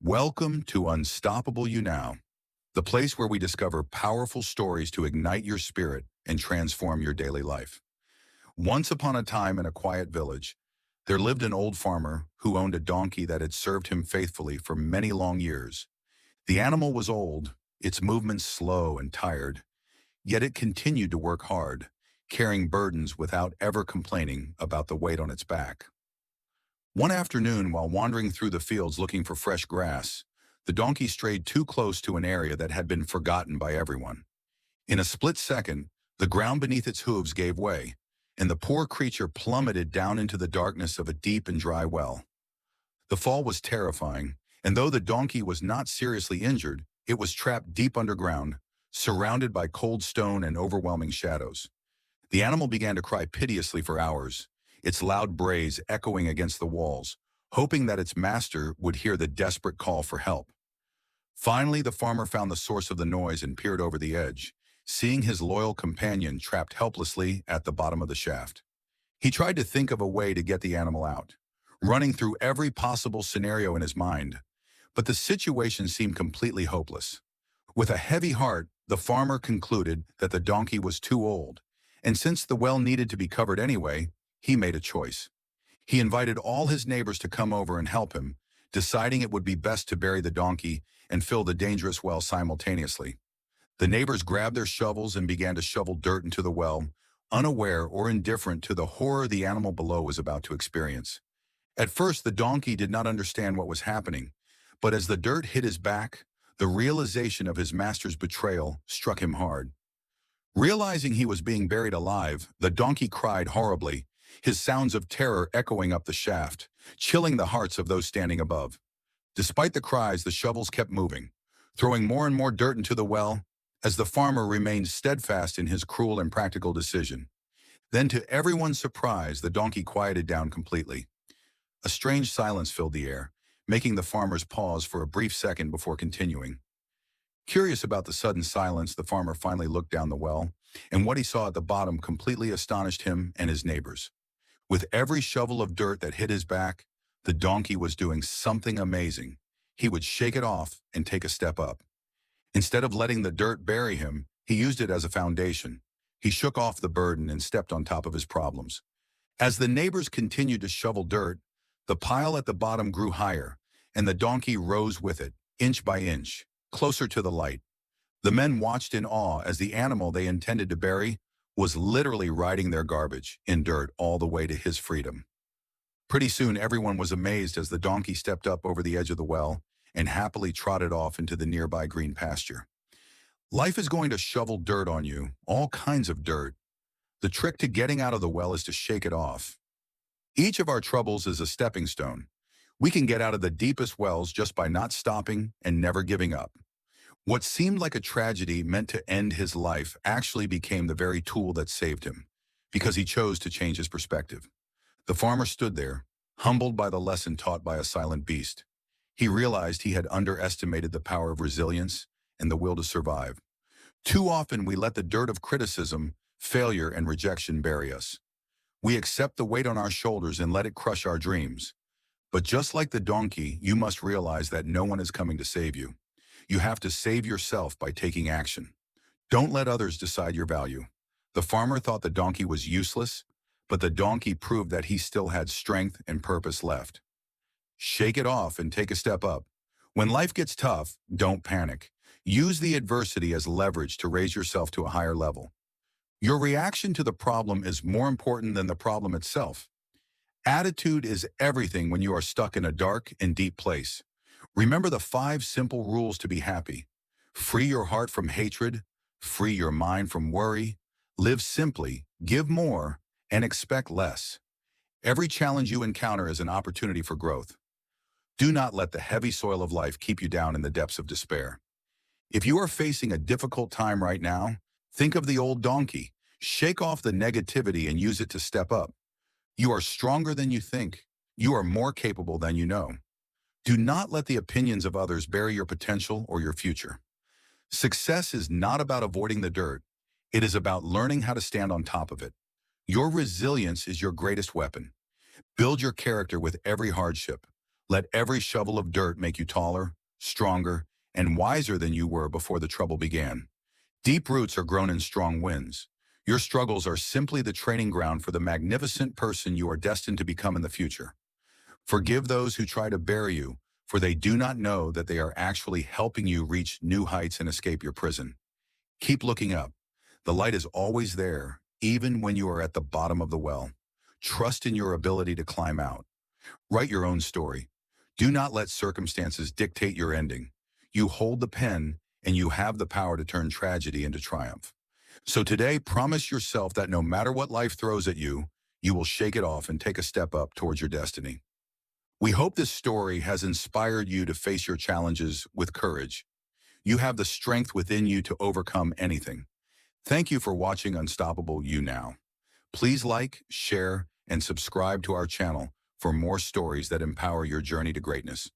Welcome to Unstoppable You Now, the place where we discover powerful stories to ignite your spirit and transform your daily life. Once upon a time in a quiet village, there lived an old farmer who owned a donkey that had served him faithfully for many long years. The animal was old, its movements slow and tired, yet it continued to work hard, carrying burdens without ever complaining about the weight on its back. One afternoon, while wandering through the fields looking for fresh grass, the donkey strayed too close to an area that had been forgotten by everyone. In a split second, the ground beneath its hooves gave way, and the poor creature plummeted down into the darkness of a deep and dry well. The fall was terrifying, and though the donkey was not seriously injured, it was trapped deep underground, surrounded by cold stone and overwhelming shadows. The animal began to cry piteously for hours, its loud brays echoing against the walls, hoping that its master would hear the desperate call for help. Finally, the farmer found the source of the noise and peered over the edge, seeing his loyal companion trapped helplessly at the bottom of the shaft. He tried to think of a way to get the animal out, running through every possible scenario in his mind, but the situation seemed completely hopeless. With a heavy heart, the farmer concluded that the donkey was too old, and since the well needed to be covered anyway, he made a choice. He invited all his neighbors to come over and help him, deciding it would be best to bury the donkey and fill the dangerous well simultaneously. The neighbors grabbed their shovels and began to shovel dirt into the well, unaware or indifferent to the horror the animal below was about to experience. At first, the donkey did not understand what was happening, but as the dirt hit his back, the realization of his master's betrayal struck him hard. Realizing he was being buried alive, the donkey cried horribly, his sounds of terror echoing up the shaft, chilling the hearts of those standing above. Despite the cries, the shovels kept moving, throwing more and more dirt into the well, as the farmer remained steadfast in his cruel and practical decision. Then, to everyone's surprise, the donkey quieted down completely. A strange silence filled the air, making the farmers pause for a brief second before continuing. Curious about the sudden silence, the farmer finally looked down the well, and what he saw at the bottom completely astonished him and his neighbors. With every shovel of dirt that hit his back, the donkey was doing something amazing. He would shake it off and take a step up. Instead of letting the dirt bury him, he used it as a foundation. He shook off the burden and stepped on top of his problems. As the neighbors continued to shovel dirt, the pile at the bottom grew higher, and the donkey rose with it, inch by inch, closer to the light. The men watched in awe as the animal they intended to bury was literally riding their garbage in dirt all the way to his freedom. Pretty soon, everyone was amazed as the donkey stepped up over the edge of the well and happily trotted off into the nearby green pasture. Life is going to shovel dirt on you, all kinds of dirt. The trick to getting out of the well is to shake it off. Each of our troubles is a stepping stone. We can get out of the deepest wells just by not stopping and never giving up. What seemed like a tragedy meant to end his life actually became the very tool that saved him, because he chose to change his perspective. The farmer stood there, humbled by the lesson taught by a silent beast. He realized he had underestimated the power of resilience and the will to survive. Too often we let the dirt of criticism, failure, and rejection bury us. We accept the weight on our shoulders and let it crush our dreams. But just like the donkey, you must realize that no one is coming to save you. You have to save yourself by taking action. Don't let others decide your value. The farmer thought the donkey was useless, but the donkey proved that he still had strength and purpose left. Shake it off and take a step up. When life gets tough, don't panic. Use the adversity as leverage to raise yourself to a higher level. Your reaction to the problem is more important than the problem itself. Attitude is everything when you are stuck in a dark and deep place. Remember the 5 simple rules to be happy. Free your heart from hatred, free your mind from worry, live simply, give more, and expect less. Every challenge you encounter is an opportunity for growth. Do not let the heavy soil of life keep you down in the depths of despair. If you are facing a difficult time right now, think of the old donkey. Shake off the negativity and use it to step up. You are stronger than you think. You are more capable than you know. Do not let the opinions of others bury your potential or your future. Success is not about avoiding the dirt. It is about learning how to stand on top of it. Your resilience is your greatest weapon. Build your character with every hardship. Let every shovel of dirt make you taller, stronger, and wiser than you were before the trouble began. Deep roots are grown in strong winds. Your struggles are simply the training ground for the magnificent person you are destined to become in the future. Forgive those who try to bury you, for they do not know that they are actually helping you reach new heights and escape your prison. Keep looking up. The light is always there, even when you are at the bottom of the well. Trust in your ability to climb out. Write your own story. Do not let circumstances dictate your ending. You hold the pen, and you have the power to turn tragedy into triumph. So today, promise yourself that no matter what life throws at you, you will shake it off and take a step up towards your destiny. We hope this story has inspired you to face your challenges with courage. You have the strength within you to overcome anything. Thank you for watching Unstoppable You Now. Please like, share, and subscribe to our channel for more stories that empower your journey to greatness.